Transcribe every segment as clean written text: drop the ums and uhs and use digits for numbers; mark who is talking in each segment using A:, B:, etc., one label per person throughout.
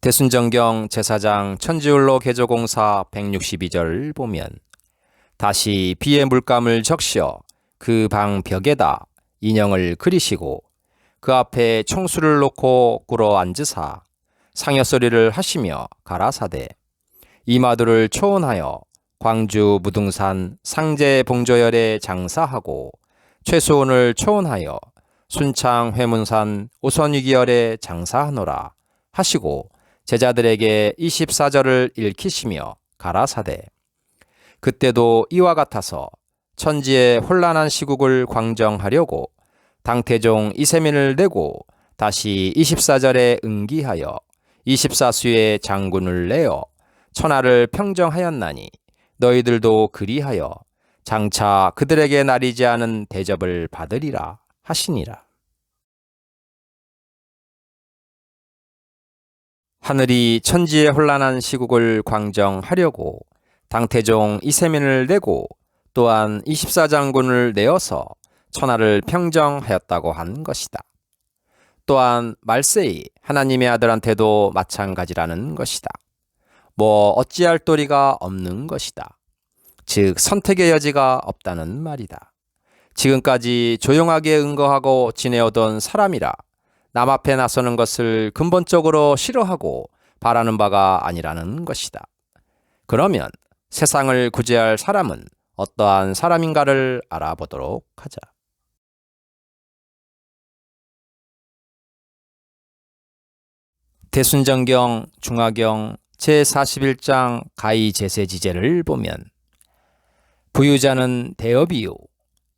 A: 대순정경 제사장 천지울로 개조공사 162절을 보면 다시 비의 물감을 적셔 그 방 벽에다 인형을 그리시고 그 앞에 총수를 놓고 꿇어 앉으사 상여소리를 하시며 가라사대 이마두를 초원하여 광주 무등산 상제 봉조열에 장사하고 최수원을 초원하여 순창 회문산 오선위기열에 장사하노라 하시고 제자들에게 24절을 읽히시며 가라사대 그때도 이와 같아서 천지의 혼란한 시국을 광정하려고 당태종 이세민을 내고 다시 24절에 응기하여 24수의 장군을 내어 천하를 평정하였나니 너희들도 그리하여 장차 그들에게 나리지 않은 대접을 받으리라 하시니라. 하늘이 천지의 혼란한 시국을 광정하려고 당태종 이세민을 내고 또한 24장군을 내어서 천하를 평정하였다고 한 것이다. 또한 말세이 하나님의 아들한테도 마찬가지라는 것이다. 뭐 어찌할 도리가 없는 것이다. 즉 선택의 여지가 없다는 말이다. 지금까지 조용하게 응거하고 지내오던 사람이라 남 앞에 나서는 것을 근본적으로 싫어하고 바라는 바가 아니라는 것이다. 그러면 세상을 구제할 사람은 어떠한 사람인가를 알아보도록 하자. 대순정경 중화경 제41장 가이제세지제를 보면 부유자는 대업이요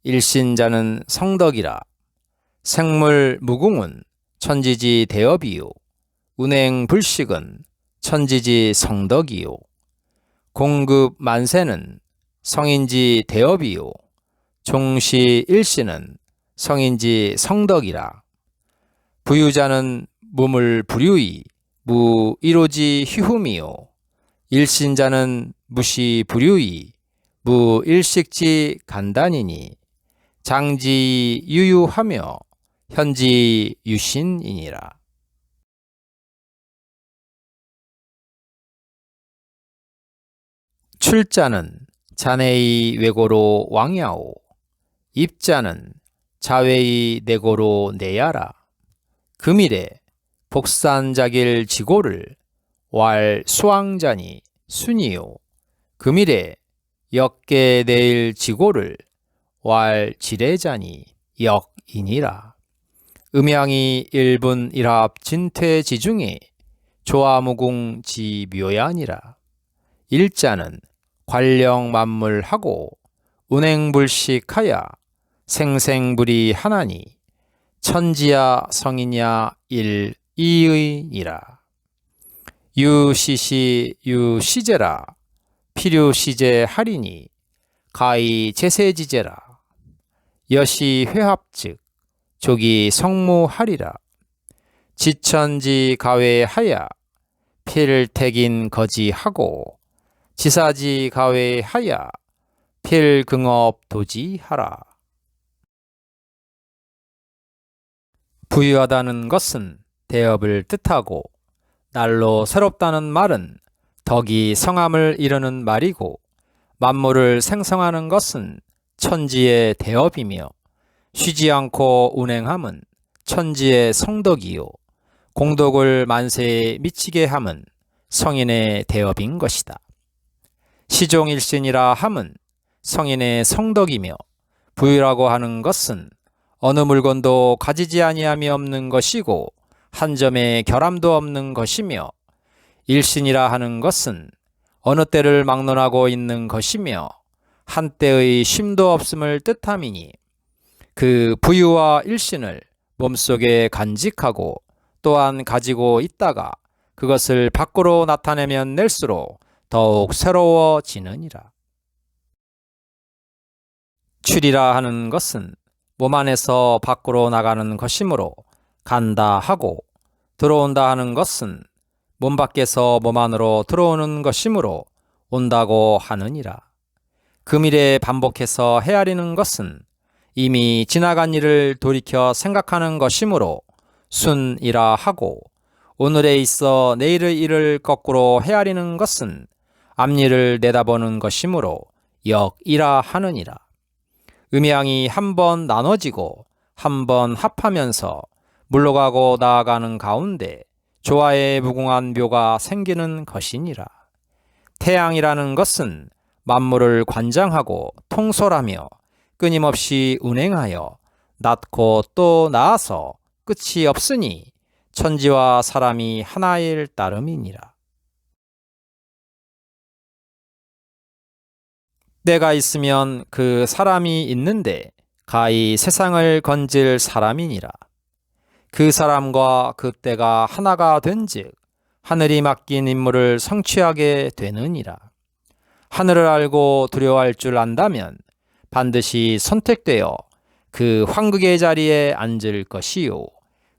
A: 일신자는 성덕이라 생물 무궁은 천지지 대업이요 운행불식은 천지지 성덕이요 공급 만세는 성인지 대업이요 종시 일시는 성인지 성덕이라 부유자는 무물 불유이 무이로지 휘흠이요 일신자는 무시 불유이 무일식지 간단이니 장지 유유하며 현지 유신이니라. 출자는 자네의 외고로 왕야오 입자는 자외의 내고로 내야라. 금일에 복산자길 지고를 왈 수왕자니 순이요 금일에 역계 내일 지고를 왈 지례자니 역이니라. 음양이 일분 일합 진퇴지중에 조화무궁 지묘야니라. 일자는 관령만물하고 운행불식하야 생생불이 하나니 천지야 성이냐 일이의니라. 유시시 유시제라 필요시제 하리니 가히 제세지제라. 여시 회합즉 조기 성무하리라. 지천지 가외하야 필택인 거지하고 지사지 가외하야 필긍업 도지하라. 부유하다는 것은 대업을 뜻하고 날로 새롭다는 말은 덕이 성함을 이르는 말이고 만물을 생성하는 것은 천지의 대업이며 쉬지 않고 운행함은 천지의 성덕이요 공덕을 만세에 미치게 함은 성인의 대업인 것이다. 시종일신이라 함은 성인의 성덕이며 부유라고 하는 것은 어느 물건도 가지지 아니함이 없는 것이고 한 점의 결함도 없는 것이며 일신이라 하는 것은 어느 때를 막론하고 있는 것이며 한때의 쉼도 없음을 뜻함이니 그 부유와 일신을 몸속에 간직하고 또한 가지고 있다가 그것을 밖으로 나타내면 낼수록 더욱 새로워지느니라. 출이라 하는 것은 몸 안에서 밖으로 나가는 것이므로 간다 하고 들어온다 하는 것은 몸 밖에서 몸 안으로 들어오는 것이므로 온다고 하느니라. 금일에 반복해서 헤아리는 것은 이미 지나간 일을 돌이켜 생각하는 것이므로 순이라 하고 오늘에 있어 내일의 일을 거꾸로 헤아리는 것은 앞일을 내다보는 것이므로 역이라 하느니라. 음양이 한 번 나눠지고 한 번 합하면서 물러가고 나아가는 가운데 조화의 무궁한 묘가 생기는 것이니라. 태양이라는 것은 만물을 관장하고 통솔하며 끊임없이 운행하여 낳고 또 낳아서 끝이 없으니 천지와 사람이 하나일 따름이니라. 때가 있으면 그 사람이 있는데 가히 세상을 건질 사람이니라. 그 사람과 그 때가 하나가 된즉 하늘이 맡긴 임무를 성취하게 되느니라. 하늘을 알고 두려워할 줄 안다면 반드시 선택되어 그 황극의 자리에 앉을 것이요,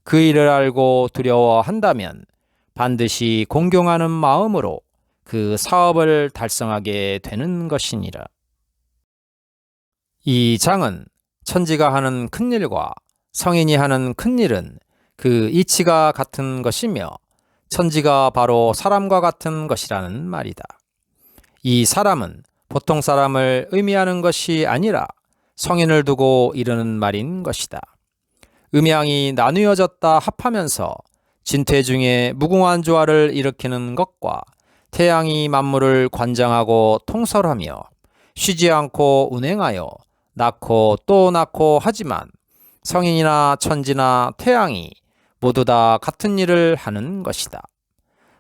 A: 그 일을 알고 두려워한다면 반드시 공경하는 마음으로 그 사업을 달성하게 되는 것이니라. 이 장은 천지가 하는 큰일과 성인이 하는 큰일은 그 이치가 같은 것이며 천지가 바로 사람과 같은 것이라는 말이다. 이 사람은 보통 사람을 의미하는 것이 아니라 성인을 두고 이르는 말인 것이다. 음양이 나누어졌다 합하면서 진퇴 중에 무궁한 조화를 일으키는 것과 태양이 만물을 관장하고 통솔하며 쉬지 않고 운행하여 낳고 또 낳고 하지만 성인이나 천지나 태양이 모두 다 같은 일을 하는 것이다.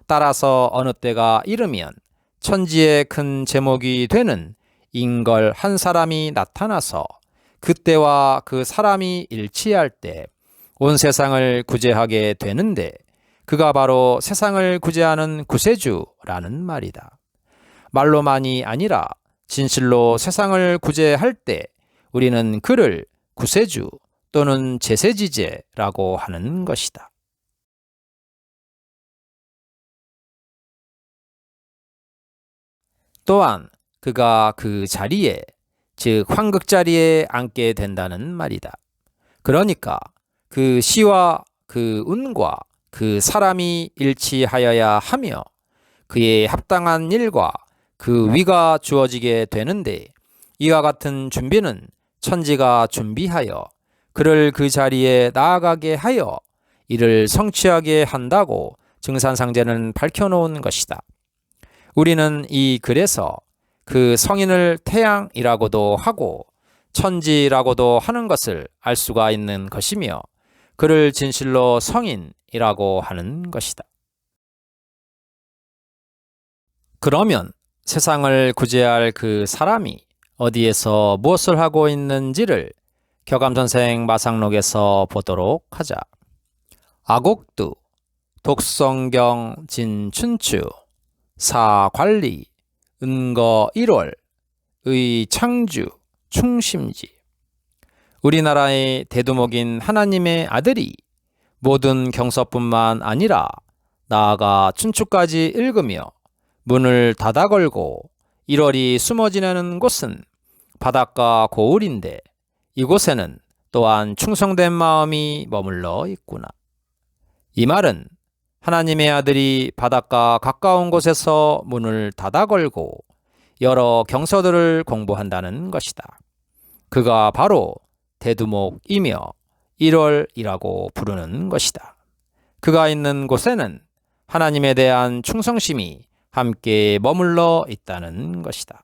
A: 따라서 어느 때가 이르면 천지의 큰 제목이 되는 인걸 한 사람이 나타나서 그때와 그 사람이 일치할 때 온 세상을 구제하게 되는데 그가 바로 세상을 구제하는 구세주라는 말이다. 말로만이 아니라 진실로 세상을 구제할 때 우리는 그를 구세주 또는 제세지제라고 하는 것이다. 또한 그가 그 자리에, 즉 황극자리에 앉게 된다는 말이다. 그러니까 그 시와 그 운과 그 사람이 일치하여야 하며 그의 합당한 일과 그 위가 주어지게 되는데 이와 같은 준비는 천지가 준비하여 그를 그 자리에 나아가게 하여 이를 성취하게 한다고 증산상제는 밝혀놓은 것이다. 우리는 이 글에서 그 성인을 태양이라고도 하고 천지라고도 하는 것을 알 수가 있는 것이며 그를 진실로 성인이라고 하는 것이다. 그러면 세상을 구제할 그 사람이 어디에서 무엇을 하고 있는지를 교감선생 마상록에서 보도록 하자. 아곡두, 독성경 진춘추, 사관리, 은거 1월, 의창주, 충심지. 우리나라의 대두목인 하나님의 아들이 모든 경서뿐만 아니라 나아가 춘추까지 읽으며 문을 닫아 걸고 1월이 숨어 지내는 곳은 바닷가 고을인데 이곳에는 또한 충성된 마음이 머물러 있구나. 이 말은 하나님의 아들이 바닷가 가까운 곳에서 문을 닫아 걸고 여러 경서들을 공부한다는 것이다. 그가 바로 대두목이며 1월이라고 부르는 것이다. 그가 있는 곳에는 하나님에 대한 충성심이 함께 머물러 있다는 것이다.